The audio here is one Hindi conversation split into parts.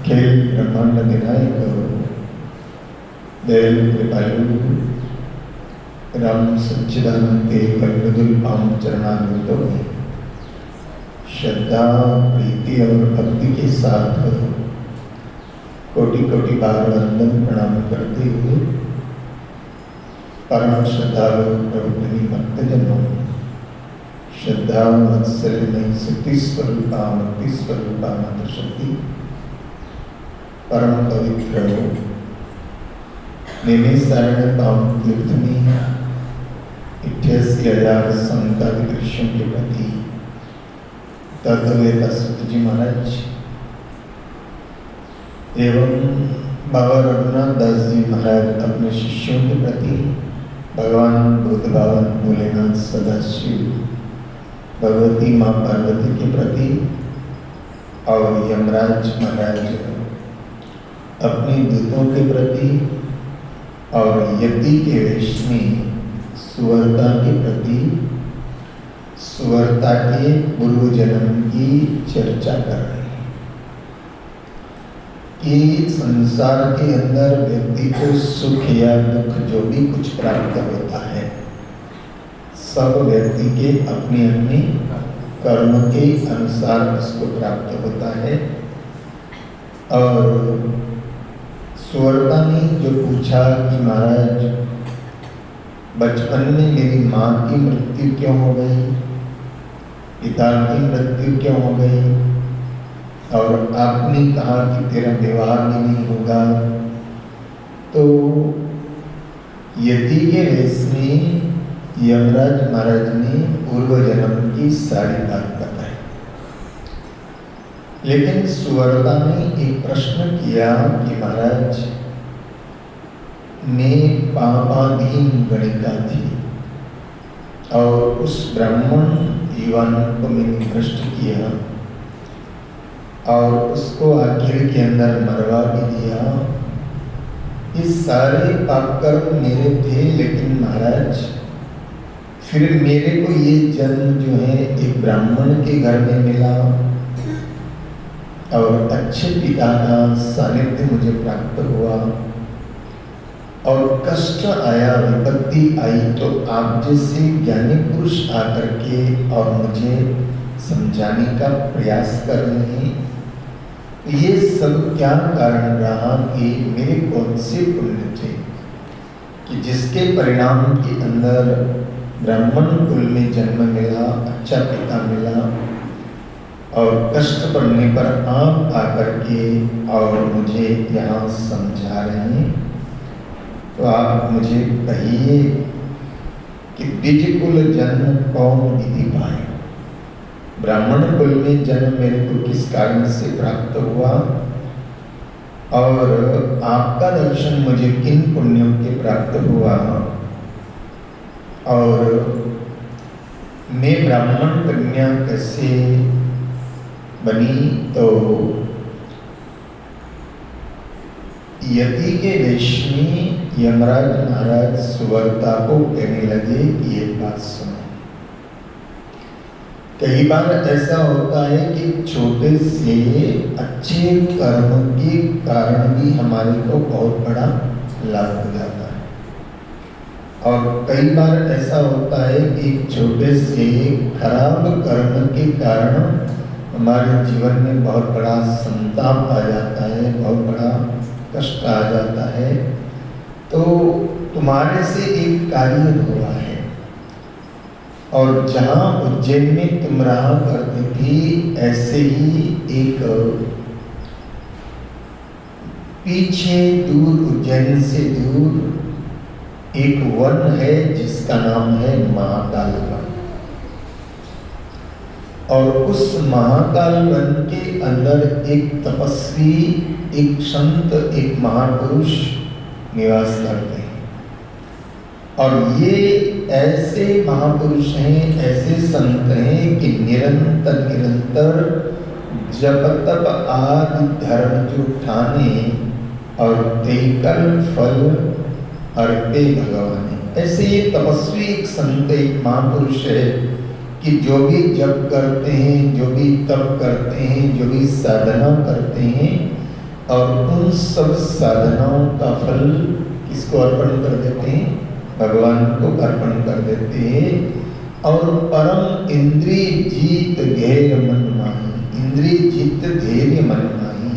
अखिल ब्रह्मांड विनायक दयालु कृपालु राम सच्चिदानंद के कल्पदुल पावन चरणारविंदों में श्रद्धा प्रीति और भक्ति के साथ कोटि कोटि बार वंदन प्रणाम करते हुए परम श्रद्धालु प्रभुनि भक्तजनों में श्रद्धा वत्सल्य में शक्ति स्वरूपा भक्ति स्वरूपा माता शक्ति परम पवित्र निमेषारण पावन तीर्थ में 88,000 संतान कृष्ण के प्रति तत्वेता सुत जी महाराज एवं बाबा रघुनाथ दास जी महाराज अपने शिष्यों के प्रति भगवान बुद्ध भगवान भोलेनाथ सदाशिव भगवती माँ पार्वती के प्रति और यमराज महाराज अपने दूतों के प्रति और यति के वेश में सुवर्ता के प्रति सुवर्ता के पूर्व जन्म की चर्चा कर रहे हैं कि संसार के अंदर व्यक्ति को सुख या दुख जो भी कुछ प्राप्त होता है सब व्यक्ति के अपने अपने कर्म के अनुसार उसको प्राप्त होता है। और सुवर्ता ने जो पूछा कि महाराज बचपन में मेरी माँ की मृत्यु क्यों हो गई, पिता की मृत्यु क्यों हो गई, और आपने कहा कि तेरा विवाह भी नहीं होगा, तो यति के वेश में यमराज महाराज ने पूर्व जन्म की सारी बात बताई। लेकिन सुवर्ता ने एक प्रश्न किया कि महाराज मैं पापाधीन गणिका थी और उस ब्राह्मण युवान को मैंने भ्रष्ट किया और उसको आखिर के अंदर मरवा भी दिया। ये सारे पाप कर्म मेरे थे, लेकिन महाराज फिर मेरे को ये जन्म जो है एक ब्राह्मण के घर में मिला और अच्छे पिता का सानिध्य मुझे प्राप्त हुआ और कष्ट आया, विपत्ति आई तो आप जैसे ज्ञानी पुरुष आकर के और मुझे समझाने का प्रयास कर रहे हैं। ये सब क्या कारण रहा कि मेरे कौन से पुण्य थे कि जिसके परिणाम के अंदर ब्राह्मण कुल में जन्म मिला, अच्छा पिता मिला और कष्ट पड़ने पर आप आकर के और मुझे यहाँ समझा रहे हैं। तो आप मुझे कहिए कि द्विज कुल जन्म कौन विधि पाए, ब्राह्मण कुल में जन्म मेरे को किस कारण से प्राप्त हुआ और आपका दर्शन मुझे किन पुण्यों के प्राप्त हुआ और मैं ब्राह्मण कन्या कैसे बनी। तो यति के वेश में यमराज महाराज सुवर्ता को कहने लगे कि ये बात सुनो। कई बार ऐसा होता है कि छोटे से अच्छे कर्म के कारण भी हमारे को बहुत बड़ा लाभ हो जाता है और कई बार ऐसा होता है कि छोटे से खराब कर्म के कारण हमारे जीवन में बहुत बड़ा संताप आ जाता है, बहुत बड़ा कष्ट आ जाता है। तो तुम्हारे से एक कार्य हुआ है और जहाँ उज्जैन में तुम रहा करती थी ऐसे ही एक पीछे दूर उज्जैन से दूर एक वन है जिसका नाम है महाकाल वन और उस महाकाल वन के अंदर एक तपस्वी, एक संत, एक महापुरुष निवास करते हैं और ये ऐसे महापुरुष हैं, ऐसे संत हैं कि निरंतर जप तप आदि धर्म जो ठाने और तेकल फल अर्पे भगवान। ऐसे ये तपस्वी एक संत, एक महापुरुष है कि जो भी जप करते हैं, जो भी तप करते हैं, जो भी साधना करते हैं, और उन सब साधनाओं का फल किसको अर्पण कर देते हैं? भगवान को अर्पण कर देते हैं। और परम इंद्रिय जीत धैर्य मन माही, इंद्रिय जीत धैर्य मन माही,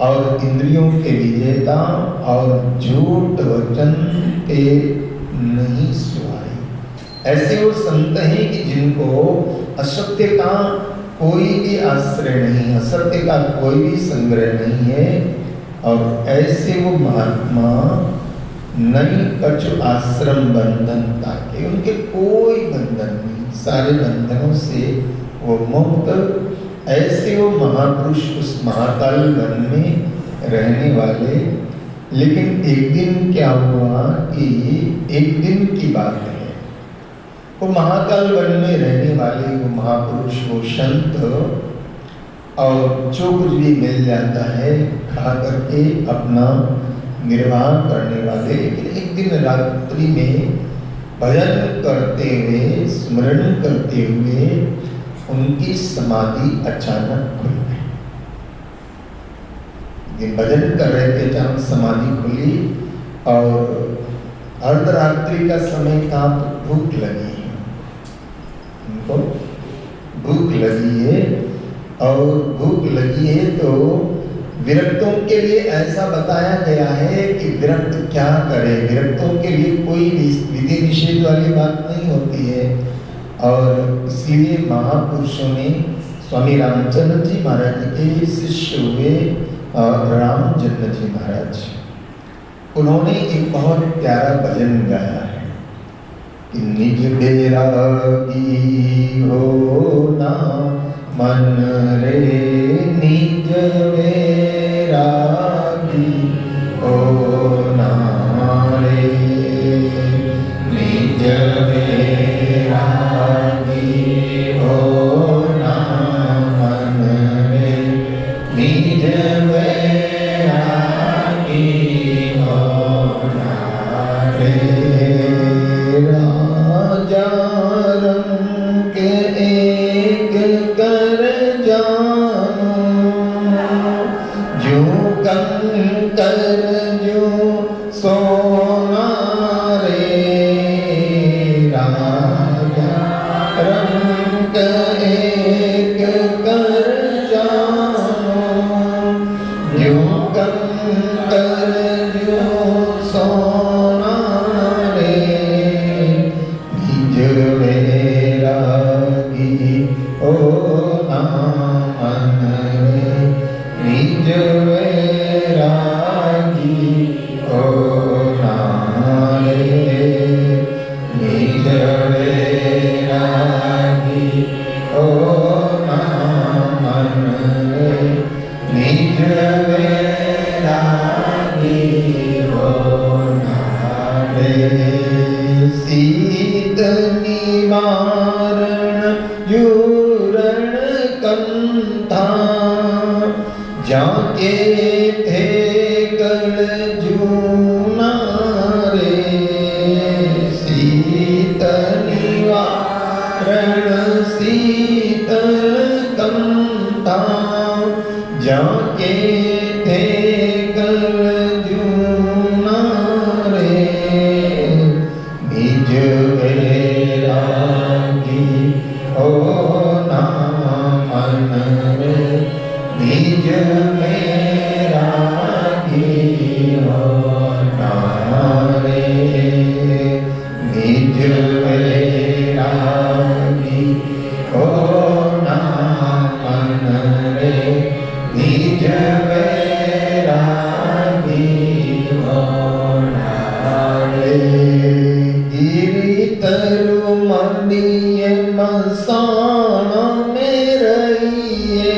और इंद्रियों के विजेता और झूठ वचन के नहीं सुहाई। ऐसे वो संत हैं कि जिनको असत्य का कोई भी आश्रय नहीं, असत्य का कोई भी संग्रह नहीं है, और ऐसे वो महात्मा नहीं कछु आश्रम बंधन ताके, उनके कोई बंधन नहीं, सारे बंधनों से वो मुक्त। ऐसे वो महापुरुष उस महाकाल वन में रहने वाले। लेकिन एक दिन क्या हुआ कि एक दिन की बात है, वो महाकाल वन में रहने वाले वो महापुरुष, वो संत, और जो कुछ भी मिल जाता है खा करके अपना निर्वाह करने वाले। लेकिन एक दिन रात्रि में भजन करते हुए, स्मरण करते हुए उनकी समाधि अचानक खुल गई। दिन भजन कर रहे थे, अचानक समाधि खुली, और अर्धरात्रि का समय था, तो भूख लगी है उनको, भूख लगी है। और भूख लगी है तो विरक्तों के लिए ऐसा बताया गया है कि विरक्त क्या करे, विरक्तों के लिए कोई विधि निषेध वाली बात नहीं होती है। और इसलिए महापुरुषों ने स्वामी रामचंद्र जी महाराज के शिष्य हुए रामचंद्र जी महाराज, उन्होंने एक बहुत प्यारा भजन गाया है कि निज बैरागी हो ना मन रे, निज बैरागी हो ना रे, निज बैरागी हो ना मन रे, निज बैरागी हो ना रे। राजा रंग एक कर जानो, जो कंकर जो सोना रे। राजा रंग एक कर जानो, जो कंकर जो सोना रे। निज बैरागी हो ना मन रे, निज बैरागी हो ना रे, निज बैरागी हो ना मन रे, निज बैरागी हो ना रे। शीत निवारण जूरण कंथा, जाके थे कल जूना रे। शीत निवारण शीतल कंथा, जाके थे कल जूना रे। निज बैरागी हो ना मन रे, निज बैरागी हो ना रे, निज बैरागी हो ना मन रे, निज बैरागी हो ना रे। गिरि तरु मंडिय मसाना में रहिए,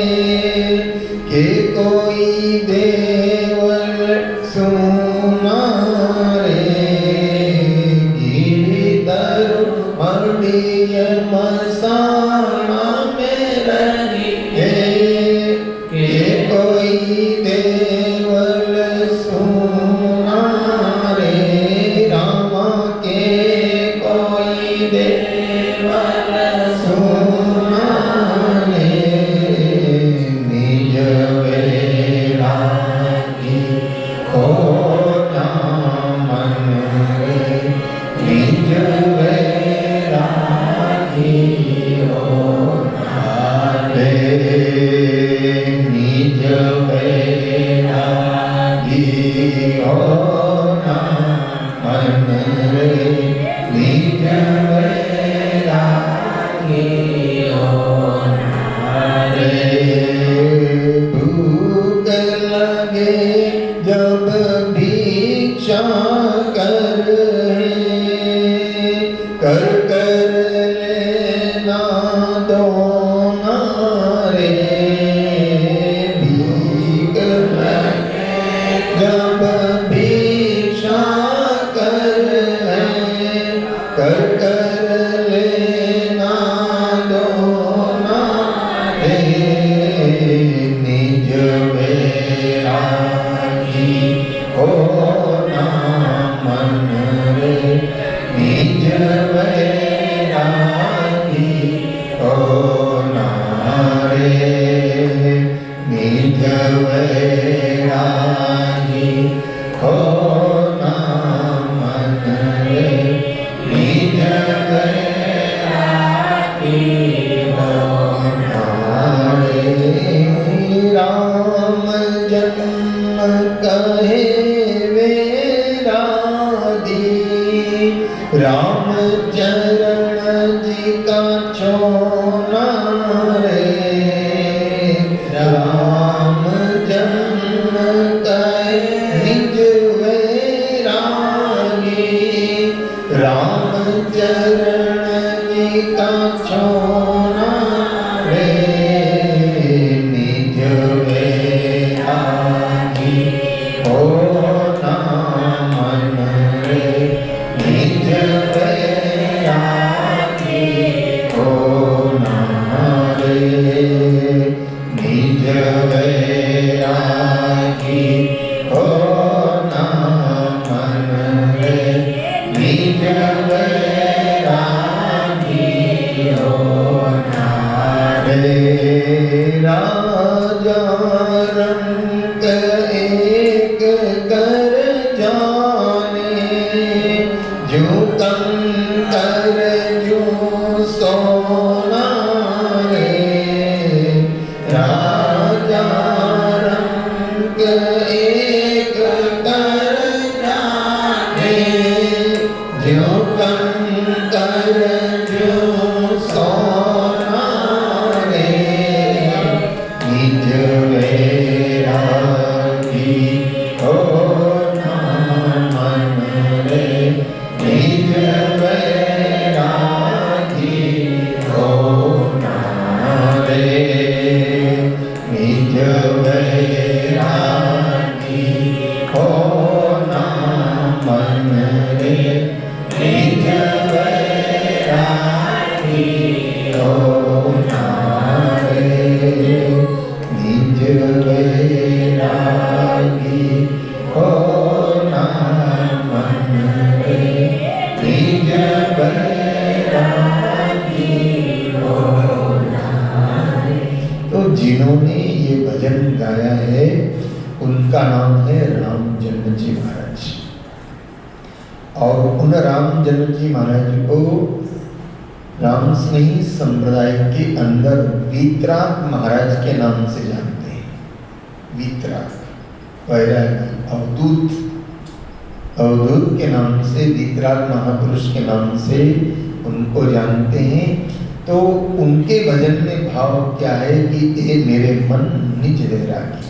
के कोई देवल सुना रे। गिरि तरु मंडिय मसाना में रहिए, के कोई देवल सुना रे। रामा के कोई देवल सुना रे, निज बैरागी वैरागी होना मन रे निज वैरागी होना रे। भूख लगे जब भिक्षा कर लेना दोना रे। भीख लगे जब भिक्षा कर लेना दोना रे। निज वैरागी होना मन रे निज वैरागी होना रे। निज वैरागी होना मन रे निज वैरागी होना रे। राम जन्म कहे वैरागी राम चरण जी का छोना रे। राम जन्म कहे निज वैरागी राम चरण जी का छोना रे। निज वैरागी होना मन रे निज वैरागी होना रे। निज वैरागी होना मन रे निज वैरागी होना रे। राजा रंग एक कर जाने जो कंकर जो सोना रे। राजा रंग एक कर जाने जो कंकर जो सोना रे। निज वैरागी होना मन रे निज वैरागी होना रे। निज वैरागी होना मन रे निज वैरागी होना रे। निज वैरागी होना मन रे निज वैरागी होना रे। तो जिन्होंने ये भजन गाया है उनका नाम है राम जन्म जी महाराज। और उन राम जन्म जी महाराज को राम स्नेही संप्रदाय के अंदर वीतराग महाराज के नाम से जानते हैं। वीतराग वैरागी अवधूत के नाम से वीतराग महापुरुष के नाम से उनको जानते हैं। तो उनके भजन में भाव क्या है कि ये मेरे मन निज वैरागी।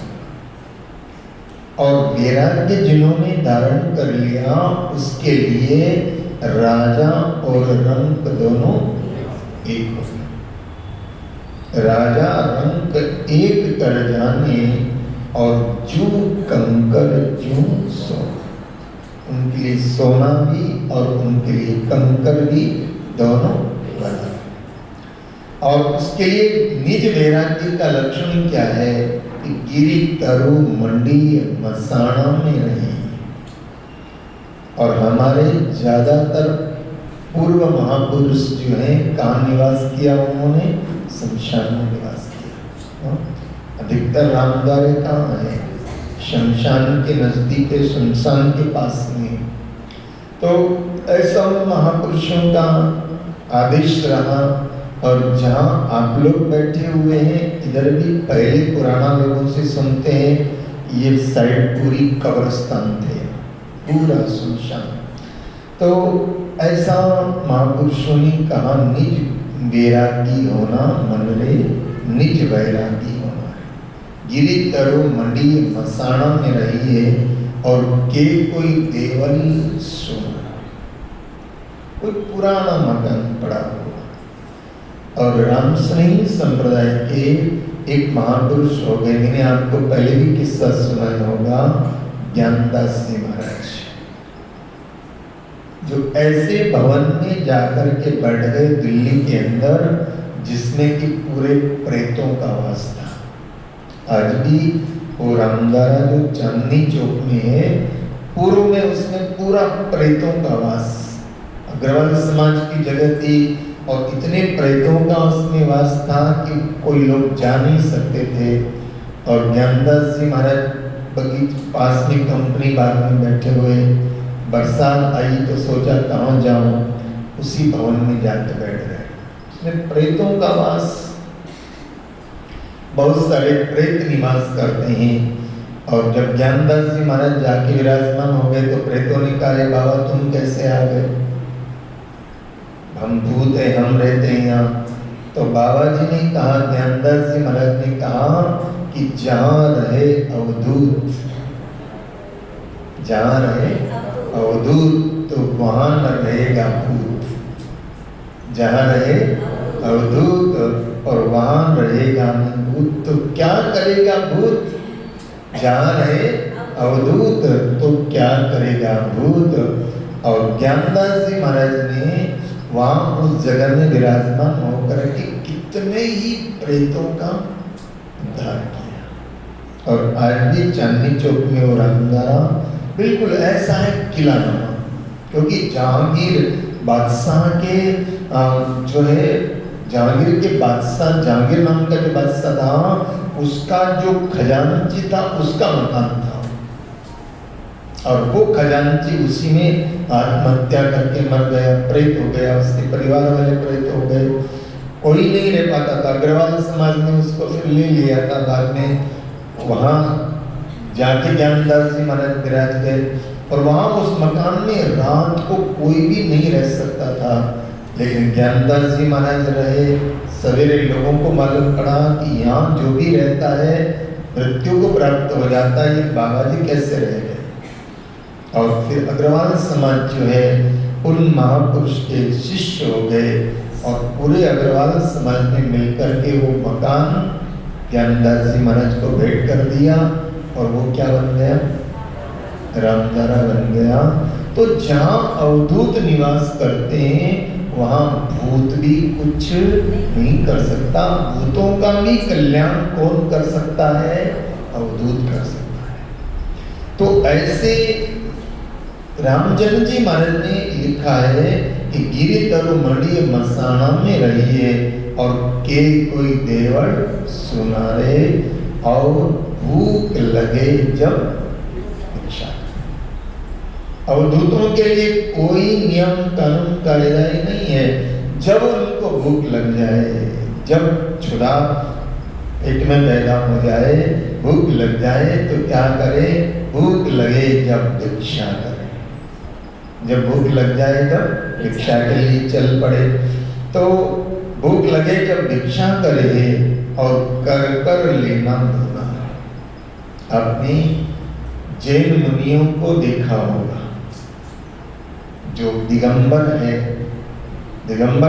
और वैराग्य जिन्होंने धारण कर लिया उसके लिए राजा और रंक दोनों एक हो गए। राजा रंक एक कर जाने और जू कंकर जू सोना। उनके लिए सोना भी और उनके लिए कंकर भी दोनों बना। और उसके लिए निज वैराग्य का लक्षण क्या है कि गिरी तरु मंडी मसाणा में रहे। और हमारे ज्यादातर पूर्व महापुरुष जो हैं कहाँ निवास किया? उन्होंने शमशान में निवास किया। अधिकतर रामद्वारे कहाँ है? शमशान के नजदीक है, शमशान के पास में। तो ऐसा महापुरुषों का आदेश रहा और जहाँ आप लोग बैठे हुए हैं इधर भी पहले पुराना लोगों से सुनते हैं, ये साइड पूरी कब्रिस्तान थे, पूरा सुनसान। तो ऐसा महापुरुषों ने कहा, निज वैरागी होना मन रे निज वैरागी होना। गिरी तरु मंडी मसाणा में रही है और के कोई देवल सुना। कोई पुराना मकान पड़ा हुआ और रामस्नेही संप्रदाय के एक महापुरुष हो गए। मैंने आपको पहले भी किस्सा सुनाया होगा, ज्ञानदास जी महाराज, जो ऐसे भवन में जाकर के बैठ गए दिल्ली के अंदर जिसमें कि पूरे प्रेतों का वास था। आज भी वो रामदारा जो चांदनी चौक में है, पूर्व में उसमें पूरा प्रेतों का वास, अग्रवाल समाज की जगह थी और इतने प्रेतों का उसमें वास था कि कोई लोग जा नहीं सकते थे। और ज्ञानदास जी महाराज बगीचे पास में कंपनी बाग में बैठे हुए, बरसात आई तो सोचा कहाँ जाऊं, उसी भवन में जाकर बैठ गए। उसमें प्रेतों का वास, बहुत सारे प्रेत निवास करते हैं। और जब ज्ञानदास जी महाराज जाके विराजमान हो गए तो प्रेतों ने कहा, बाबा तुम कैसे आ गए, हम भूत है, हम रहते हैं यहाँ। तो बाबा जी ने कहा, ज्ञानदास जी महाराज ने कहा कि जहाँ रहे अवधूत, जहाँ रहे अवधूत तो वहाँ न रहेगा भूत। जहाँ रहे अवधूत और वहाँ रहेगा न भूत। तो क्या करेगा भूत? जहाँ रहे अवधूत तो क्या करेगा भूत। और ज्ञानदास जी महाराज ने वहाँ उस जगह में विराजमान होकर के कितने ही प्रेतों का उद्धार किया। और आज भी चांदनी चौक में वो रामदारा बिल्कुल ऐसा है किला नुमा, क्योंकि जहांगीर बादशाह के जो है, जहांगीर के बादशाह, जहांगीर नाम का जो बादशाह था, उसका जो खजानची था उसका मकान था। और वो खजानची उसी में आत्महत्या करके मर गया, प्रेत हो गया, उसके परिवार वाले प्रेत हो गए, कोई नहीं रह पाता था। अग्रवाल समाज ने उसको फिर ले लिया था बाद में। वहाँ जाके ज्ञानदास जी महाराज विराज गए और वहाँ उस मकान में रात को कोई भी नहीं रह सकता था, लेकिन ज्ञानदास जी महाराज रहे। सवेरे लोगों को मालूम पड़ा कि यहाँ जो भी रहता है मृत्यु को प्राप्त हो जाता है, ये बाबा जी कैसे रह गए। और फिर अग्रवाल समाज जो है उन महापुरुष के शिष्य हो गए और पूरे अग्रवाल समाज ने मिलकर के वो मकान ज्ञानदास जी महाराज को भेंट कर दिया और वो क्या बन गया? रामदारा बन गया। तो जहाँ अवधूत निवास करते हैं वहाँ भूत भी कुछ नहीं कर सकता। भूतों का भी कल्याण कौन कर सकता है? अवधूत कर सकता है। तो ऐसे रामचंद्र जी महाराज ने लिखा है कि गिरि तरु मणि मसाना में रहिए और के कोई देवर सुनारे और भूख लगे जब भिक्षा। अवधूतों के लिए कोई नियम कानून कायदा ही नहीं है। जब उनको भूख लग जाए, जब छुरा पेट में पैदा हो जाए, भूख लग जाए तो क्या करे? भूख लगे जब भिक्षा करे। जब भूख लग जाए तब भिक्षा के लिए चल पड़े। तो भूख लगे जब भिक्षा करे और कर कर लेना धोना। अपनी जैन मुनियों को देखा होगा, जो दिगंबर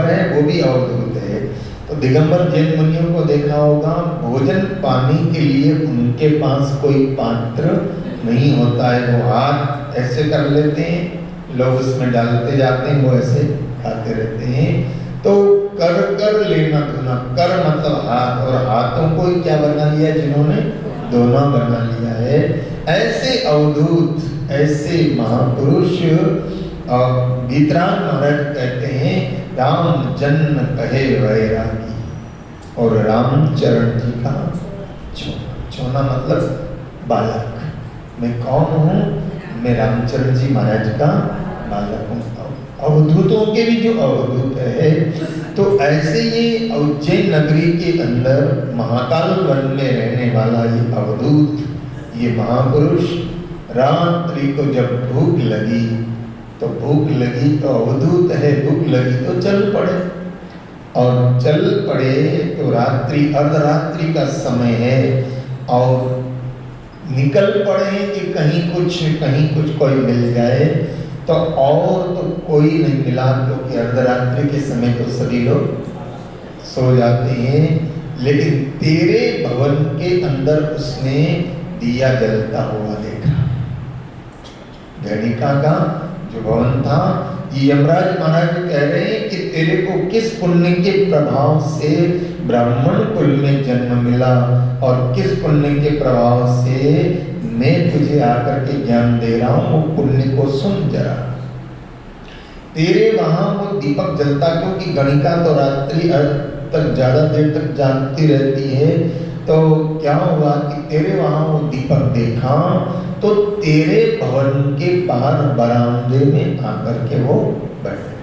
है वो भी अवधूत है। तो दिगंबर जैन मुनियों को देखा होगा, भोजन पानी के लिए उनके पास कोई पात्र नहीं होता है। वो हाथ ऐसे कर लेते हैं, लोग उसमें डालते जाते हैं, वो ऐसे खाते रहते हैं। तो कर कर लेना धोना, कर मतलब हाथ, और हाथों को ही क्या बना लिया जिन्होंने? दोना बना लिया है। ऐसे अवधूत, ऐसे महापुरुष गीतराज महाराज कहते हैं, राम जन्म कहे वैरागी, और रामचरण जी का छोना। छोना मतलब बालक। मैं कौन हूँ? मैं रामचरण जी महाराज का बालक हूँ। अवधूतों के भी जो अवधूत है तो ऐसे ये उज्जैन नगरी के अंदर महाकाल वन में रहने वाला ये अवधूत, ये महापुरुष, रात्रि को जब भूख लगी तो अवधूत है, भूख लगी तो चल पड़े, और चल पड़े तो रात्रि अर्धरात्रि का समय है और निकल पड़े कि कहीं कुछ कोई मिल जाए, तो और तो कोई नहीं मिला, क्योंकि अर्धरात्रि के समय तो सभी लोग सो जाते हैं। लेकिन तेरे भवन के अंदर उसने दिया जलता हुआ देखा। गणिका का जो भवन था, ये यमराज महाराज कह रहे हैं कि तेरे को किस पुण्य के प्रभाव से ब्राह्मण कुल में जन्म मिला और किस पुण्य के प्रभाव से मैं तुझे आकर के ज्ञान दे रहा हूं, वो पुण्य को सुन जरा। तेरे वहां वो दीपक जलता, क्योंकि गणिका तो रात्रि तक ज्यादा देर तक जानती रहती है, तो क्या हुआ कि तेरे वहां वो दीपक देखा तो तेरे भवन के बाहर बरामदे में आकर के वो बैठे,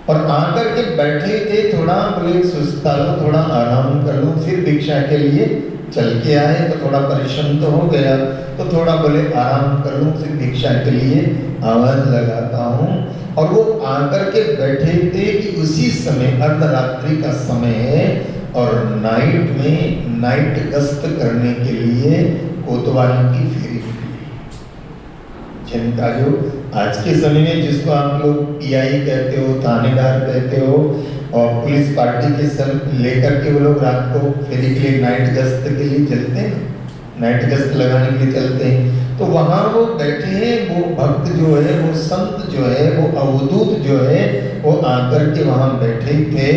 और आकर के बैठे थे। थोड़ा बोले सुस्ता लो, थोड़ा आराम कर लो, फिर भिक्षा के लिए चल के आए तो थोड़ा परिश्रम तो हो गया, तो थोड़ा बोले आराम कर लूं, फिर भिक्षा के लिए आवाज लगाता हूँ। और वो आकर के बैठे थे कि उसी समय अर्धरात्रि का समय है और नाइट में नाइट गश्त करने के लिए कोतवाल की फेरी निकली, जिनका जो आज के समय में जिसको आप लोग पीआई कहते हो, थानेदार कहते हो, और पुलिस पार्टी के सब लेकर के वो लोग रात को फेरी के लिए नाइट गश्त के लिए चलते हैं, नाइट गश्त लगाने के लिए चलते हैं। तो वहां वो बैठे हैं, वो भक्त जो है, वो संत जो है, वो अवधूत जो है, वो आकर के वहां बैठे थे।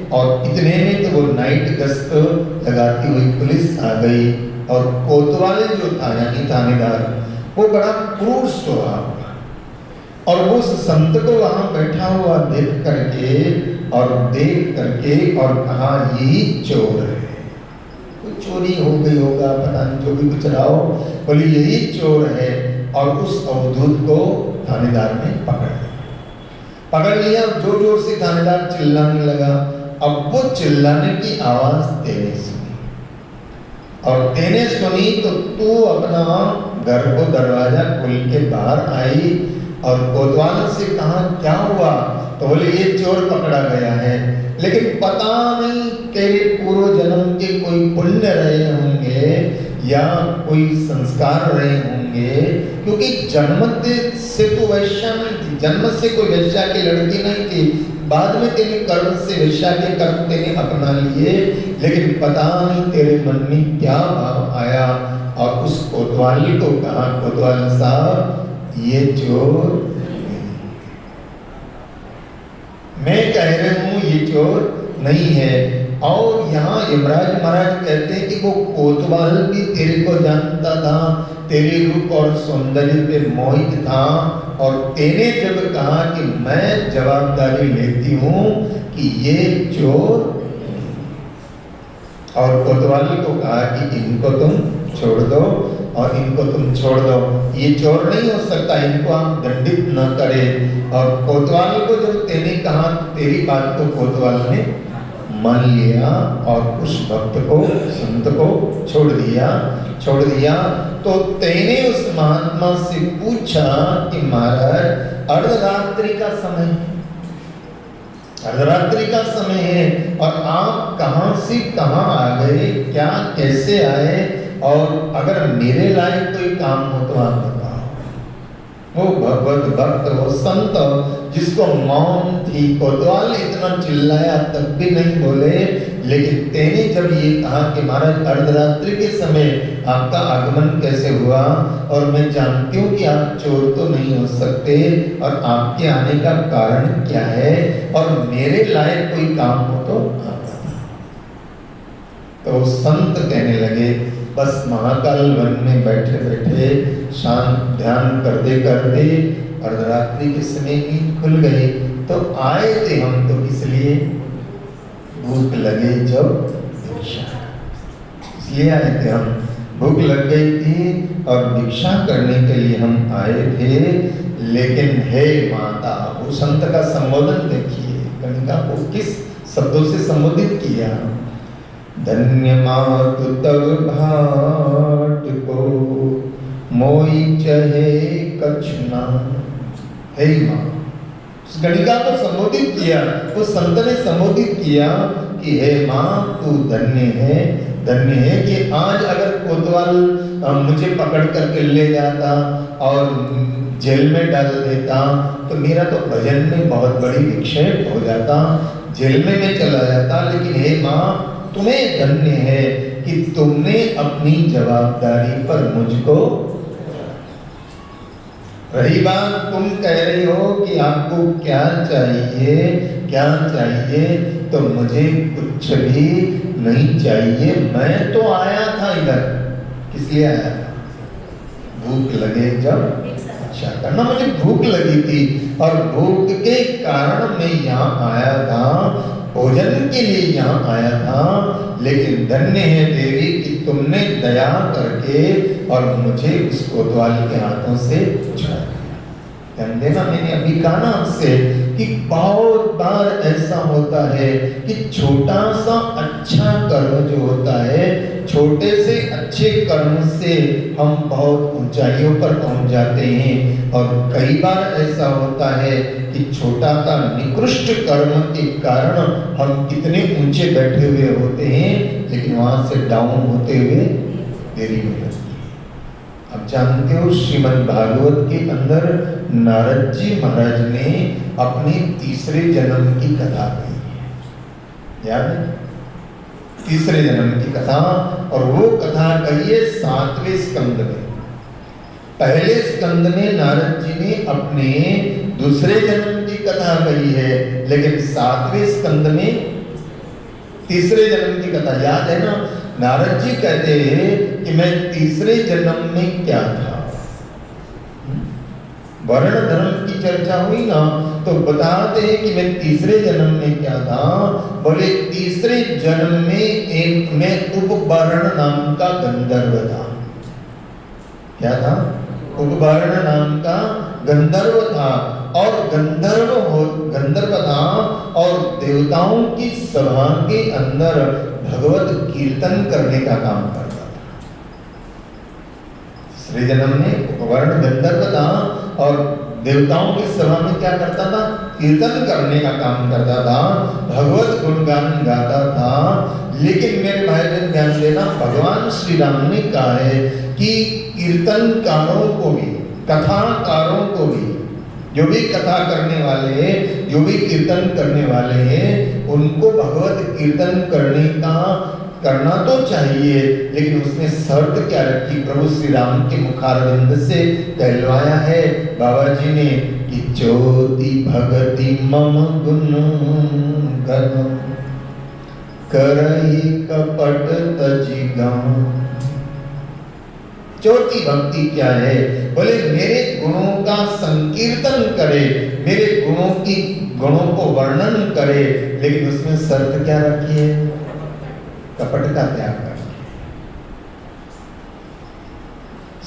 और इतने में तो वो नाइट गश्त लगाती हुई पुलिस आ गई, और कोतवाले जो था यानी थानेदार, वो बड़ा क्रूर स्वभाव का, और वो संत को वहां बैठा हुआ देख करके और कहा यही चोर है, कोई चोरी हो गई होगा, पता नहीं जो भी कुछ रहा हो, बोले यही चोर है। और उस अवधूत को थानेदार ने पकड़ लिया। जोर जोर से थानेदार चिल्लाने लगा। अब वो चिल्लाने की आवाज तेने सुनी, और तेने सुनी तो तू अपना घर को दरवाजा खोल के बाहर आई और कोतवाल से कहा क्या हुआ, तो बोले ये चोर पकड़ा गया है, लेकिन पता नहीं तेरे पूर्व जन्म के कोई पुण्य रहे होंगे या कोई संस्कार रहे होंगे, क्योंकि जन्म से तो वैश्या नहीं थी, जन्म से कोई वैश्या की लड़की नहीं थी, बाद में तेरे कर्म से वैश्या के कर्म तेने अपना लिए, लेकिन पता नहीं तेरे मन में क्या भाव आया। और उस कोतवाली को कहा, कोतवाल साहब ये चोर, मैं कह रहा हूं ये चोर नहीं है। और यहाँ यमराज महाराज कहते हैं कि वो कोतवाल भी तेरे को जानता था, तेरे रूप और सौंदर्य पे मोहित था, और तेने जब कहा कि मैं जवाबदारी लेती हूँ कि ये चोर, और कोतवाल को कहा कि इनको तुम छोड़ दो, और इनको तुम छोड़ दो, ये चोर नहीं हो सकता, इनको आप दंडित न करें। और कोतवाल को जब तेने कहा तो तेरी बात को कोतवाल ने मान लिया और उस भक्त को, संत को छोड़ दिया। तो तेने उस महात्मा से पूछा कि महाराज अर्धरात्रि का समय है और आप कहां से कहां आ गए, क्या कैसे आए, और अगर मेरे लायक कोई काम हो तो आप बताओ। वो भगवत भक्त, वो संत जिसको मौन थी, कोतवाल इतना चिल्लाया तब भी नहीं बोले, लेकिन तेने जब ये कहा कि महाराज अर्धरात्रि के समय आपका आगमन कैसे हुआ, और मैं जानती हूँ कि आप चोर तो नहीं हो सकते, और आपके आने का कारण क्या है, और मेरे लायक कोई काम हो तो आप बताओ। तो संत कहने लगे, बस महाकाल वन में बैठे बैठे शांत ध्यान करते करते अर्धरात्रि के समय नींद खुल गई, तो आए थे हम तो किस लिए, भूख लगे जब भिक्षा, इसलिए आए थे हम, भूख लग गई थी और भिक्षा करने के लिए हम आए थे। लेकिन हे माता, वो संत का संबोधन देखिए, गणिका को किस शब्दों से संबोधित किया? धन्य मातु तब भाट को मोई चहे कछना। हे माँ, उस गणिका को संबोधित किया, उस संत ने संबोधित किया कि हे माँ तू धन्य है कि आज अगर कोतवाल मुझे पकड़ करके ले जाता और जेल में डाल देता तो मेरा तो भजन में बहुत बड़ी विक्षेप हो जाता, जेल में मैं चला जाता। लेकिन हे माँ, तुम्हें धन्य है कि तुमने अपनी जवाबदारी पर मुझको। रही बात तुम कह रही हो कि आपको क्या चाहिए, तो मुझे कुछ भी नहीं चाहिए। मैं तो आया था इधर, किस लिए आया था? भूख लगे जब अच्छा करना, मुझे भूख लगी थी और भूख के कारण मैं यहाँ आया था, भोजन के लिए यहाँ आया था। लेकिन धन्य है देवी कि तुमने दया करके और मुझे उस कोतवाल के हाथों से छुड़ा दिया। ध्यान देना, मैंने अभी कहा ना आपसे कि बहुत बार ऐसा होता है कि छोटा सा अच्छा कर्म जो होता है, छोटे से अच्छे कर्म से हम बहुत ऊंचाइयों पर पहुंच जाते हैं। और कई बार ऐसा होता है कि छोटा सा निकृष्ट कर्म के कारण हम कितने ऊंचे बैठे हुए होते हैं, लेकिन वहां से डाउन होते हुए देरी हो जाती है। आप जानते हो श्रीमद् भागवत के अंदर नारद जी महाराज ने अपने तीसरे जन्म की कथा कही है, याद है? तीसरे जन्म की कथा, और वो कथा कही है 7वें स्कंद में। पहले स्कंद में नारद जी ने अपने दूसरे जन्म की कथा कही है, लेकिन 7वें स्कंद में तीसरे जन्म की कथा, याद है ना? नारद जी कहते हैं कि मैं तीसरे जन्म में क्या था। वर्ण धर्म की चर्चा हुई ना, तो बताते हैं कि मैं तीसरे जन्म में क्या था। बोले तीसरे जन्म में मैं उपवर्ण नाम का गंधर्व था। क्या था? उपवर्ण नाम का गंधर्व था। और गंधर्व था और देवताओं की सभा के अंदर भगवत कीर्तन करने का काम करता था। तीसरे जन्म में उपवर्ण गंधर्व था और देवताओं की सभा में क्या करता था? कीर्तन करने का काम करता था, भगवत गुणगान गाता था। लेकिन मेरे भाई बहन ध्यान देना, भगवान श्री राम ने कहा है कि कीर्तनकारों को भी, कथाकारों को भी, जो भी कथा करने वाले हैं, जो भी कीर्तन करने वाले हैं, उनको भगवत कीर्तन करना तो चाहिए, लेकिन उसने शर्त क्या रखी? प्रभु श्री राम के मुखारविंद से कहलवाया है बाबा जी ने कि ज्योति भगति मम गुण गण करई कपट तजी गाँव। चौथी भक्ति क्या है? बोले मेरे गुणों का संकीर्तन करे, मेरे गुणों को वर्णन करे, लेकिन उसमें शर्त क्या रखी है? कपट का त्याग कर।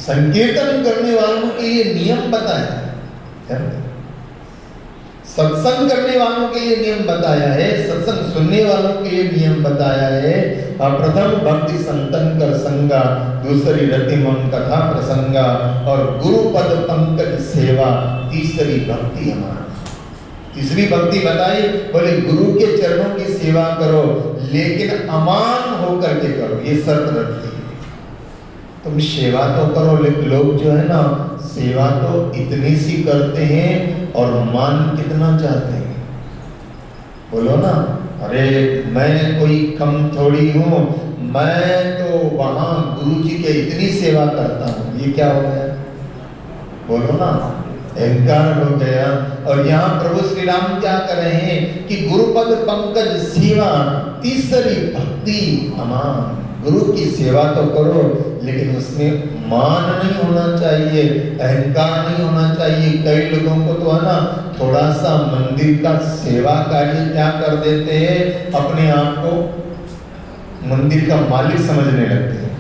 संकीर्तन करने वालों के लिए नियम बताया है, सत्संग करने वालों के लिए नियम बताया है, सत्संग सुनने वालों के लिए नियम बताया है। प्रथम भक्ति संतन कर संगा, दूसरी रतिमन कथा प्रसंगा, और गुरु पद पंकज सेवा, तीसरी भक्ति हमारा। तीसरी भक्ति बताई, बोले गुरु के चरणों की सेवा करो, लेकिन अमान होकर के करो, ये शर्त रखी है। तुम सेवा तो करो, लेकिन लोग जो है ना, सेवा तो इतनी सी करते हैं और मान कितना चाहते हैं। बोलो ना, अरे मैं कोई कम थोड़ी हूँ, मैं तो वहां गुरु जी के इतनी सेवा करता हूँ, ये क्या हो गया? बोलो ना, अहंकार हो गया। और यहाँ प्रभु श्री राम क्या कर रहे हैं कि गुरुपद पंकज सेवा, तीसरी भक्ति अमान। गुरु की सेवा तो करो, लेकिन उसमें मान नहीं होना चाहिए, अहंकार नहीं होना चाहिए। कई लोगों को तो है ना, थोड़ा सा मंदिर का सेवा कार्य क्या कर देते हैं, अपने आप को मंदिर का मालिक समझने लगते हैं।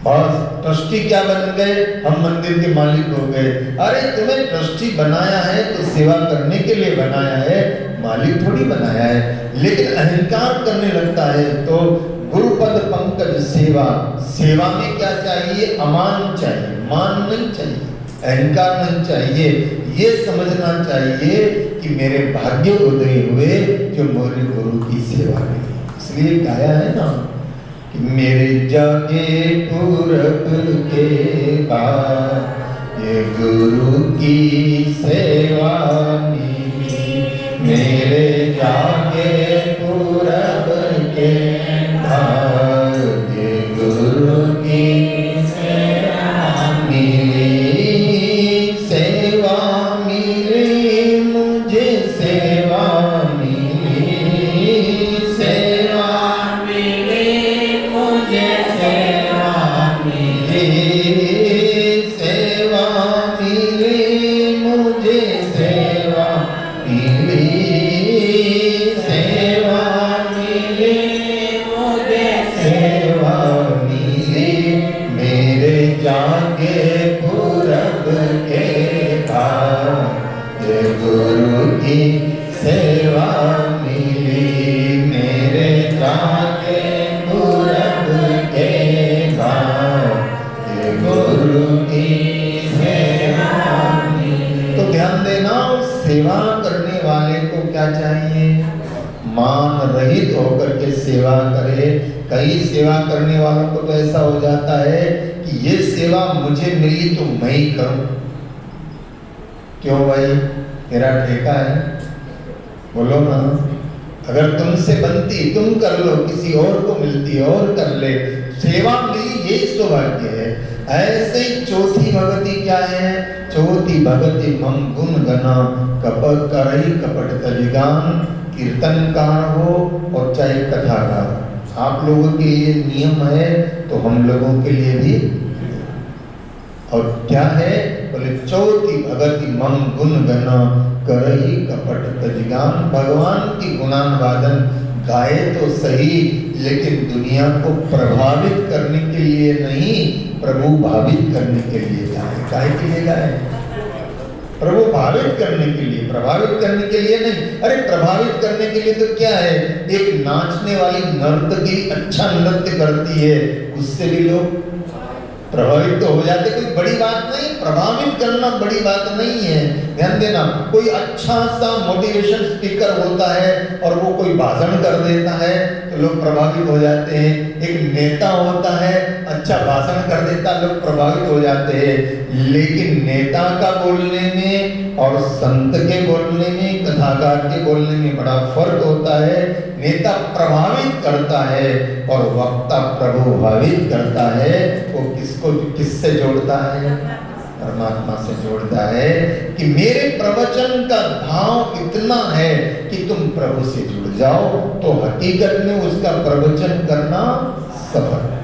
बस ट्रस्टी क्या बन गए, हम मंदिर के मालिक हो गए। अरे तुम्हें ट्रस्टी बनाया है तो सेवा करने के लिए बनाया है, मालिक थोड़ी बनाया है। लेकिन अहंकार करने लगता है तो गुरुपद पंकज सेवा, सेवा में क्या चाहिए, अमान चाहिए, मान नहीं चाहिए, अहंकार नहीं चाहिए। ये समझना चाहिए कि मेरे भाग्य उदय हुए जो मेरे गुरु की सेवा करी। इसलिए गाया है ना कि मेरे जागे पूरब के बाद ये गुरु की सेवा मिली, मेरे जागे पूरब के बाद ये गुरु की सेवा मिली, सेवा मिली मुझे, सेवा मिली, सेवा मिली मुझे, सेवा मिली, सेवा मिली मुझे, सेवा मिली, सेवा मिली मुझे, सेवा मिली मेरे जागे पूरब के बाद ये गुरु की सेवा मिली, मेरे जागे पूरब के बाद ये गुरु की सेवा मिली। तो ध्यान देना, सेवा करने वाले को क्या चाहिए, मान रहित होकर के सेवा करे। कई सेवा करने वालों को तो ऐसा हो जाता है कि ये सेवा मुझे मिली तो मैं ही करूं। क्यों भाई, तेरा ठेका है, बोलो ना। अगर तुमसे बनती तुम कर लो, किसी और को मिलती और कर ले, सेवा मिली यही सौभाग्य है। ऐसे ही चौथी भगति क्या है, चौथी भगति मम गुण गना कपट करई कपट तजिगान, कीर्तनकार हो और चाहे कथाकार। आप लोगों के लिए नियम है तो हम लोगों के लिए भी। और क्या है, बोले चौथी भगति मम गुण गना करई कपट तजिगान। भगवान की गुणान वादन गाए तो सही, लेकिन दुनिया को प्रभावित करने के लिए नहीं, प्रभु भावित करने के लिए गाए। गाय के लिए गाए, प्रभु भावित करने के लिए, प्रभावित करने के लिए नहीं। अरे प्रभावित करने के लिए तो क्या है, एक नाचने वाली नर्तकी अच्छा नृत्य करती है, उससे भी लोग प्रभावित तो हो जाते, कोई बड़ी बात नहीं। प्रभावित करना बड़ी बात नहीं है। ध्यान देना, कोई अच्छा सा मोटिवेशन स्पीकर होता है और वो कोई भाषण कर देता है तो लोग प्रभावित हो जाते हैं। एक नेता होता है, अच्छा भाषण कर देता, लोग प्रभावित हो जाते हैं। लेकिन नेता का बोलने में और संत के बोलने में, कथाकार के बोलने में बड़ा फर्क होता है। नेता प्रभावित करता है और वक्ता प्रभुभावित करता है। वो किसको किससे जोड़ता है, परमात्मा से जोड़ता है कि मेरे प्रवचन का भाव इतना है कि तुम प्रभु से जुड़ जाओ, तो हकीकत में उसका प्रवचन करना सफल है।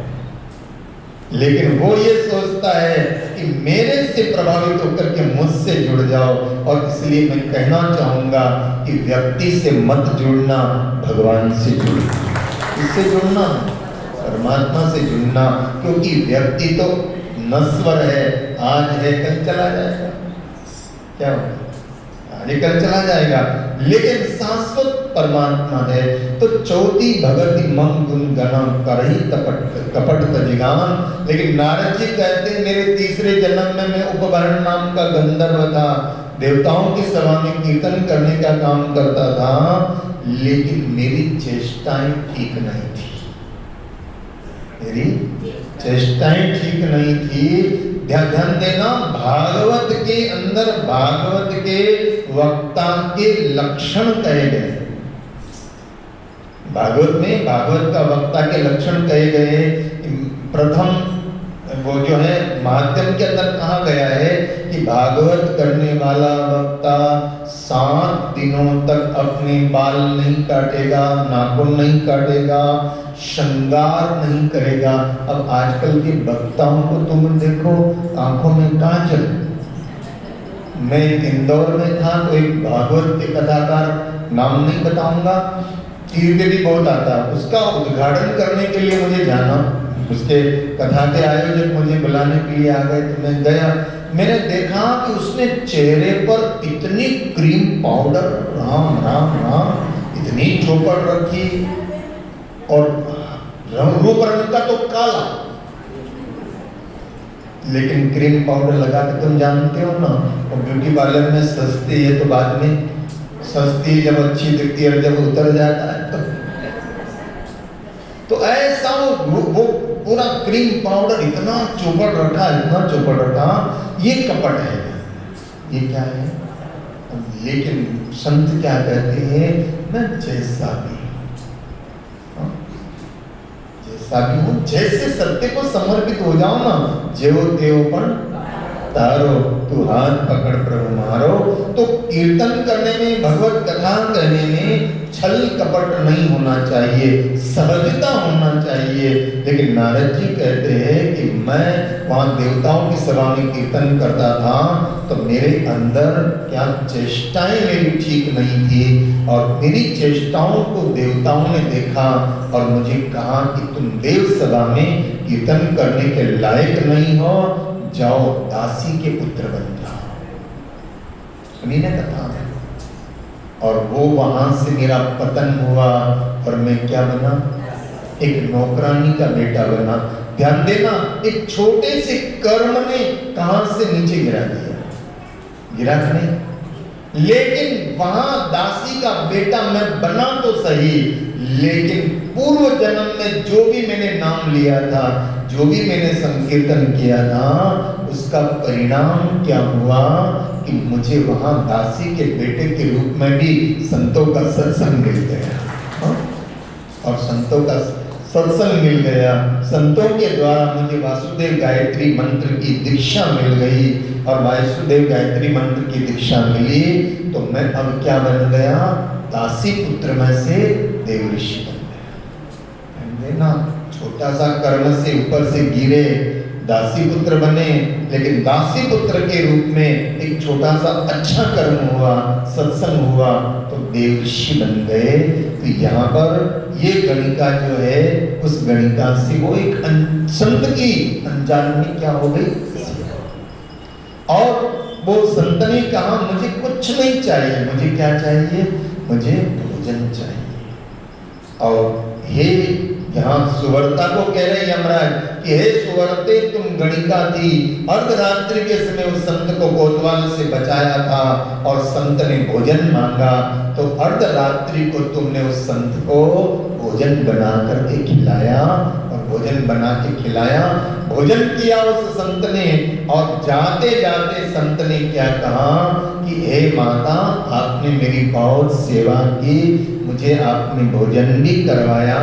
लेकिन वो ये सोचता है कि मेरे से प्रभावित होकर के मुझसे जुड़ जाओ। और इसलिए मैं कहना चाहूंगा कि व्यक्ति से मत जुड़ना, भगवान से जुड़ना। इससे जुड़ना, परमात्मा से जुड़ना, क्योंकि व्यक्ति तो नश्वर है, आज है कल चला जाएगा। क्या होगा, आज कल चला जाएगा, लेकिन शाश्वत परमात्मा है। तो चौथी भगति मम गुण गणम करही कपट तजिगान। लेकिन नारद जी कहते, मेरे तीसरे जन्म में मैं उपवरण नाम का गंधर्व था, देवताओं की सभा में कीर्तन करने का काम करता था, लेकिन मेरी चेष्टाएं ठीक नहीं थी, मेरी चेष्टाएं ठीक नहीं थी। ध्यान देना, भागवत के अंदर भागवत के वक्ता के लक्षण कहे गए। भागवत में भागवत का वक्ता के लक्षण कहे गए। प्रथम वो जो है माध्यम के अंदर कहा गया है कि भागवत करने वाला वक्ता 7 दिनों तक अपने बाल नहीं काटेगा, नाखून नहीं काटेगा, श्रृंगार नहीं करेगा। अब आजकल के वक्ताओं को तुम देखो, आंखों में काजल। मैं इंदौर में था तो एक भागवत के कथाकार, नाम नहीं बताऊंगा, टीवी पे भी बहुत आता, उसका उद्घाटन करने के लिए मुझे जाना, उसके कथा के आयोजक मुझे बुलाने के लिए आ गए तो मैं गया। मैंने देखा कि उसने चेहरे पर इतनी क्रीम पाउडर, राम राम राम, इतनी चौपड़ रखी और रूप रंग का तो काला, लेकिन क्रीम पाउडर लगा के तुम जानते हो ना, और ब्यूटी पार्लर में सस्ती है तो बाद में सस्ती जब अच्छी दिखती है जब उतर जाता है तो ऐसा वो पूरा क्रीम पाउडर इतना चौपड़ रखा, इतना चौपड़ रखा। ये कपट है, ये क्या है? लेकिन संत क्या कहते हैं, मैं जैसा भी हूं, जैसा भी हूं, जैसे सत्य को समर्पित हो जाओ ना, जेव तेवपन तारो, तू हाथ पकड़ प्रभु मारो। तो कीर्तन करने में, भगवत कथा करने में छल कपट नहीं होना चाहिए, सहजता होना चाहिए। लेकिन नारद जी कहते हैं कि मैं वहां देवताओं की सभा में कीर्तन करता था तो मेरे अंदर क्या चेष्टाएं मेरी ठीक नहीं थी, और मेरी चेष्टाओं को देवताओं ने देखा और मुझे कहा कि तुम देव सभा में कीर्तन करने के लायक नहीं हो, जाओ दासी के पुत्र बन जाओ। सुनी ना कथा। और वो वहां से मेरा पतन हुआ और मैं क्या बना, एक नौकरानी का बेटा बना। ध्यान देना, एक छोटे से कर्म ने कहां से नीचे गिरा दिया, गिरा नहीं, लेकिन वहां दासी का बेटा मैं बना तो सही, लेकिन पूर्व जन्म में जो भी मैंने नाम लिया था, जो भी मैंने संकीर्तन किया था, उसका परिणाम क्या हुआ कि मुझे वहां दासी के बेटे के रूप में भी संतों का सत्संग मिल गया। और संतों का सत्संग मिल गया, संतों के द्वारा मुझे वासुदेव गायत्री मंत्र की दीक्षा मिल गई, और वासुदेव गायत्री मंत्र की दीक्षा मिली तो मैं अब क्या बन गया, दासी पुत्र में से देव ऋषि बन गया। देखना, छोटा सा कर्म से ऊपर से गिरे, दासी पुत्र बने, लेकिन दासी पुत्र के रूप में एक छोटा सा अच्छा कर्म हुआ, सत्संग हुआ तो देव ऋषि बन गए। तो यहाँ पर ये गणिका जो है, उस गणिका से वो एक संत की अनजान में क्या हो गई, और वो संत ने कहा मुझे कुछ नहीं चाहिए, मुझे क्या चाहिए, मुझे भोजन चाहिए। और हे यहाँ सुवर्ता को कह रहे यमराज कि हे सुवर्ते, तुम गणिका थी, अर्धरात्रि के समय उस संत को कोतवाल से बचाया था और संत ने भोजन मांगा, तो अर्धरात्रि को तुमने उस संत को भोजन बना करके खिलाया, और भोजन बना के खिलाया, भोजन किया उस संत ने, और जाते जाते संत ने क्या कहा कि हे माता, आपने मेरी बहुत सेवा की, मुझे आपने भोजन भी करवाया,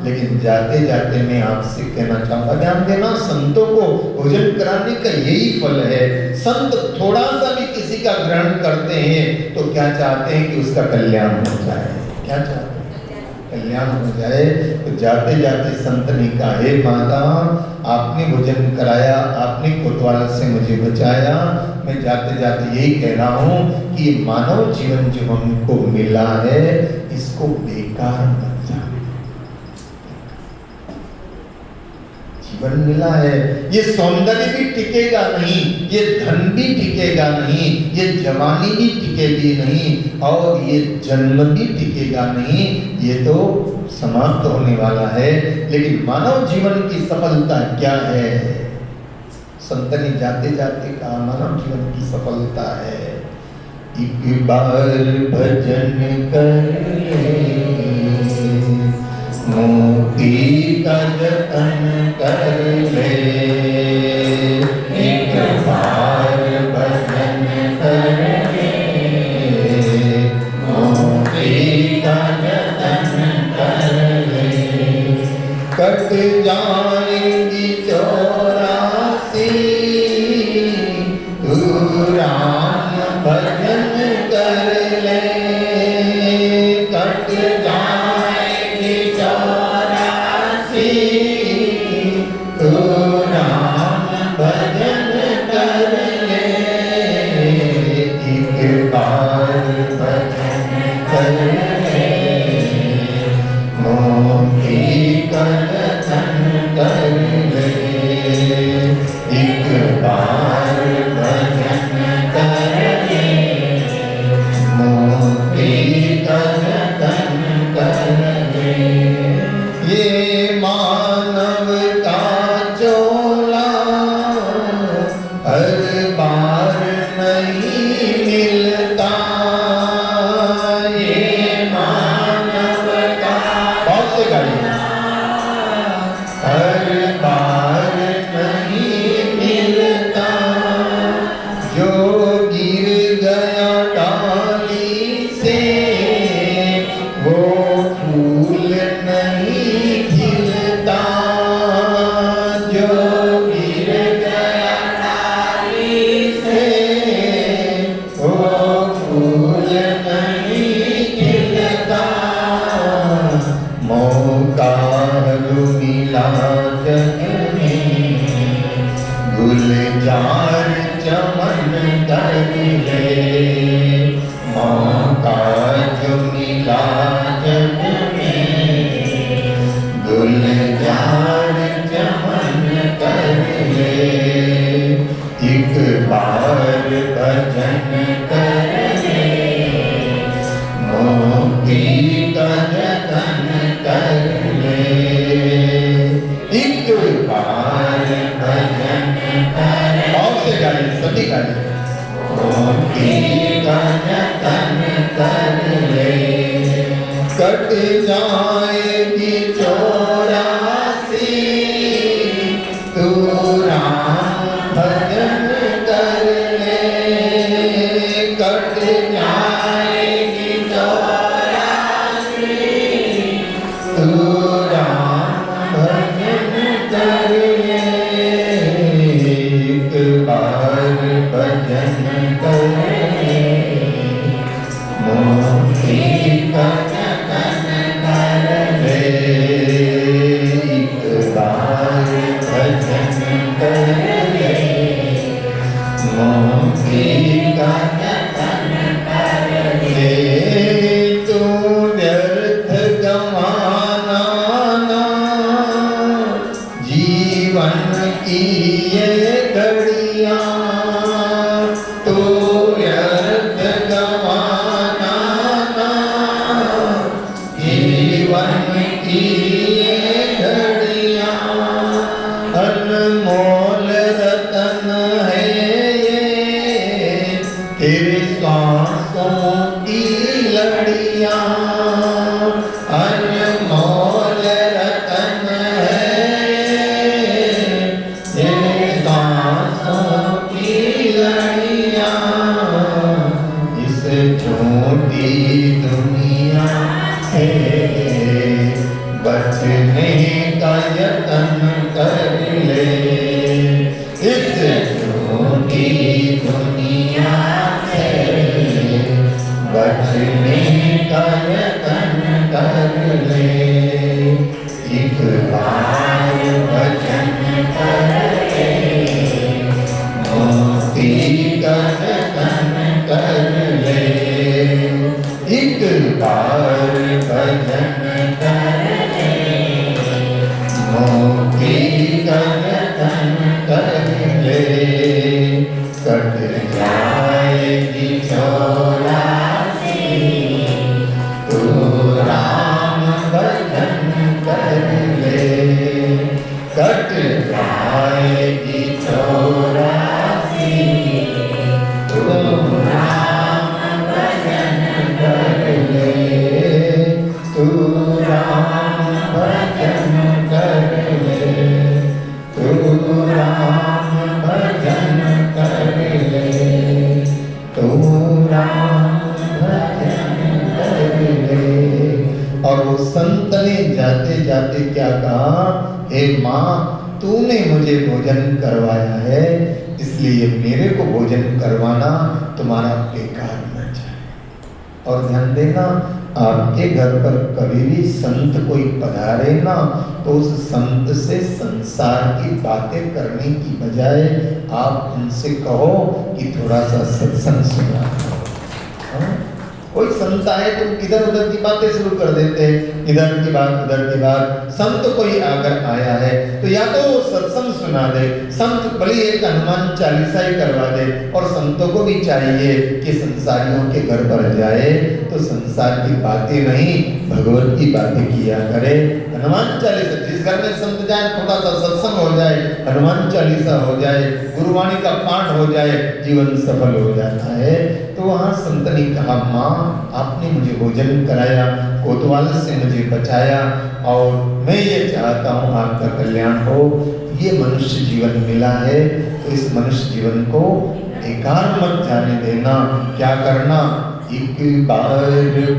लेकिन जाते जाते मैं आपसे कहना चाहूंगा, ध्यान देना, संतों को भोजन कराने का यही फल है। संत थोड़ा सा भी किसी का ग्रहण करते हैं तो क्या चाहते हैं कि उसका कल्याण हो जाए, क्या चाहते हैं, कल्याण हो जाए। तो जाते जाते संत ने कहा, हे माता, आपने भोजन कराया, आपने कोतवाल से मुझे बचाया, मैं जाते जाते यही कह रहा हूँ कि मानव जीवन जो हमको मिला है, इसको बेकार मत जाने। जीवन मिला है, ये सौंदर्य भी टिकेगा नहीं, ये धन भी टिकेगा नहीं, ये जवानी भी टिकेगी नहीं, और ये जन्म भी टिकेगा नहीं, ये तो समाप्त होने वाला है। लेकिन मानव जीवन की सफलता क्या है? संत ने जाते जाते कहा, मानव जीवन की सफलता है एक बार भजन कर मोती का जतन कर ले, एक बार भजन कर ले, मोती का जतन कर ले, कट जाएंगी 84 तू राम भजन कर ले, कट जाएंगी 84 तू राम गाए, सभी गाए। कीर्तन कर ले, कट जाएगी 84, तू राम भजन कर ले, कट जाएगी 84, तू राम भजन कर ले, एक बार भजन कर ले, मोती कन कर ले, एक बार भजन कर ले, मोती कन कर ले, तू व्यर्थ गंवाना ना जीवन की ये घड़ियां, तू व्यर्थ गंवाना ना जीवन की ये घड़ियां, अनमोल रतन है ये तेरे सांसों की लड़ियां, अनमोल रतन है तेरे सांसों की लड़ियां, इस छोटी दुनिया से बचने का यत्न कर ले, इस छोटी दुनिया से बचने का यत्न कर ले, एक बार भजन कर ले, मोती का यत्न कर ले, एक बार भजन कर ले, मोती का यत्न कर ले, कट जाएगी 84, तू राम भजन कर ले, कट जाएगी 84, तू राम भजन कर ले, तू राम भजन कर ले, तू राम भजन कर ले, तू राम भजन कर ले। और वो संत ने जाते जाते क्या कहा, हे माँ तूने मुझे भोजन करवाया है, इसलिए मेरे को भोजन करवाना तुम्हारा बेकार न जाए। और ध्यान देना, आपके घर पर कभी भी संत कोई पधारे ना, तो उस संत से संसार की बातें करने की बजाय आप उनसे कहो कि थोड़ा सा सत्संग सुना। कोई संत आए तो इधर उधर की बातें शुरू कर देते हैं, इधर की बात उधर की बात। संत कोई अगर आया है तो या तो वो सत्संग सुना दे, संत भले एक हनुमान चालीसा ही करवा दे। और संतों को भी चाहिए कि संसारियों के घर पर जाए तो संसार की बातें नहीं, भगवत की बातें किया करे। हनुमान चालीसा, जिस घर में संत जाए थोड़ा सा सत्संग हो जाए, हनुमान चालीसा हो जाए, गुरुवाणी का पाठ हो जाए, जीवन सफल हो जाता है। तो वहाँ संत ने कहा, माँ आपने मुझे भोजन कराया, कोतवाल से मुझे बचाया, और मैं ये चाहता हूँ आपका कल्याण हो। ये मनुष्य जीवन मिला है तो इस मनुष्य जीवन को बेकार मत जाने देना। क्या करना, एक बार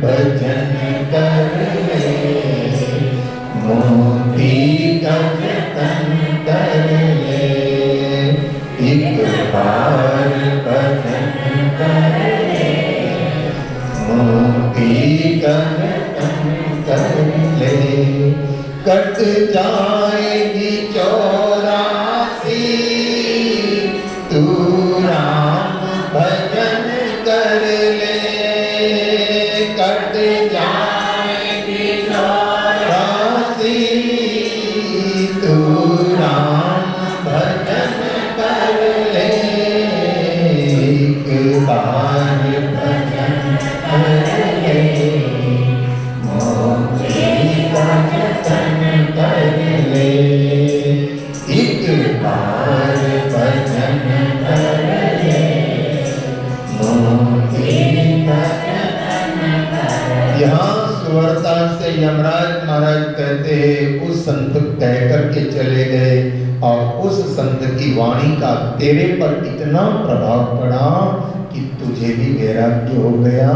भजन कर ले, मोती का यत्न कर ले, एक बार भजन कर ले, मोती का यत्न कर ले, कट जाएगी 84, तू राम भजन कर ले, कट जाएगी 84, तू राम भजन कर ले, एक बार भजन कर ले, मोती का यत्न कर ले, यहाँ सुवर्ता से यमराज महाराज कहते हैं उस संत कह करके चले गए और उस संत की वाणी का तेरे पर इतना प्रभाव पड़ा कि तुझे भी वैराग्य हो गया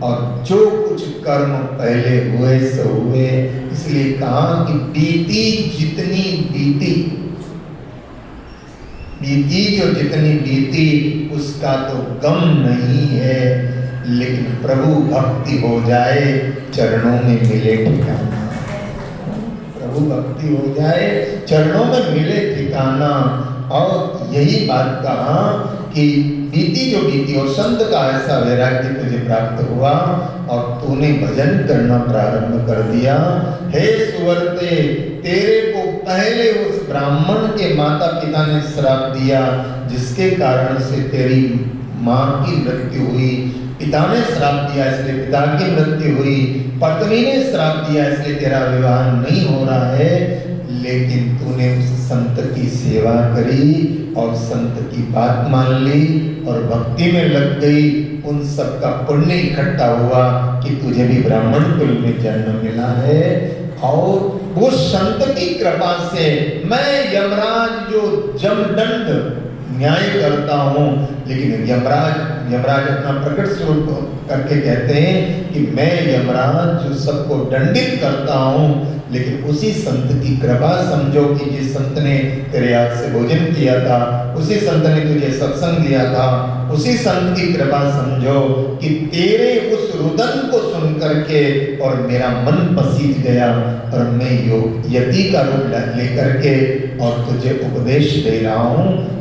और जो कुछ कर्म पहले हुए सो हुए। इसलिए कहा कि बीती जितनी बीती जो जितनी बीती उसका तो गम नहीं है, लेकिन प्रभु भक्ति हो जाए चरणों में मिले ठिकाना। प्रभु भक्ति हो जाए चरणों में मिले ठिकाना। और यही बात कहा कि बीती जो बीती और संत का ऐसा वैराग्य तुझे प्राप्त हुआ और तूने भजन करना प्रारंभ कर दिया। हे सुवर्ते, तेरे को पहले उस ब्राह्मण के माता पिता ने श्राप दिया जिसके कारण से तेरी माँ की मृत्यु हुई। पिता ने श्राप दिया इसलिए पिता की मृत्यु हुई। पत्नी ने श्राप दिया इसलिए तेरा विवाह नहीं हो रहा है। लेकिन तूने उस संत की सेवा करी और संत की बात मान ली और भक्ति में लग गई। उन सब का पुण्य इकट्ठा हुआ कि तुझे भी ब्राह्मण कुल में जन्म मिला है। और वो संत की कृपा से मैं यमराज जो जमदंड न्याय करता हूँ, लेकिन यमराज अपना प्रकट स्वरूप करके कहते हैं कि मैं यमराज जो सबको दंडित करता हूँ, लेकिन उसी संत की कृपा समझो कि जिस संत ने तेरे हाथ से भोजन किया था, उसी संत ने तुझे सत्संग दिया था, उसी संत की कृपा समझो कि तेरे उस रुदन को सुन करके और मेरा मन पसीज गया और मैं योग यति का रूप लेकर के और तुझे उपदेश दे रहा हूँ।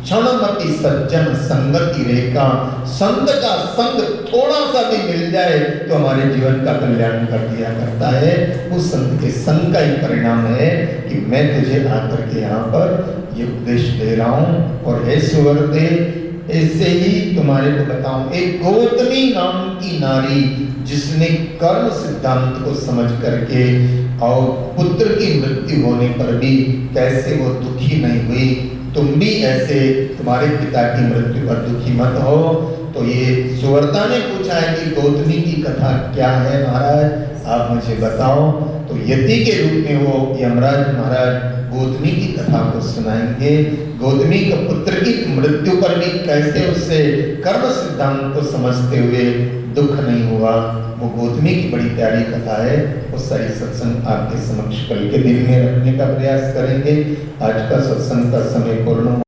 क्षणमति सज्जन संगति रेखा, संत का संग थोड़ा सा भी मिल जाए तो हमारे जीवन का कल्याण कर दिया करता है। उस संत के संग का ही परिणाम है कि मैं तुझे आकर के यहाँ पर ये उपदेश दे रहा हूँ। और हे सुवर्ते, ऐसे ही तुम्हारे को बताऊं, एक गौतमी नाम की नारी जिसने कर्म सिद्धांत को समझ करके और पुत्र की मृत्यु होने पर भी कैसे वो दुखी नहीं हुई, तुम भी ऐसे तुम्हारे पिता की मृत्यु पर दुखी मत हो। तो ये सुवर्ता ने पूछा है कि गौतमी की कथा क्या है महाराज, आप मुझे बताओ। तो यति के रूप में वो यमराज महाराज गौतमी की कथा को सुनाएंगे। गौतमी के पुत्र की मृत्यु पर भी कैसे उससे कर्म सिद्धांत को समझते हुए दुख नहीं हुआ, वो गौतमी की बड़ी प्यारी कथा है। वो सारी सत्संग आपके समक्ष कल के दिन में रखने का प्रयास करेंगे। आज का सत्संग का समय पूर्ण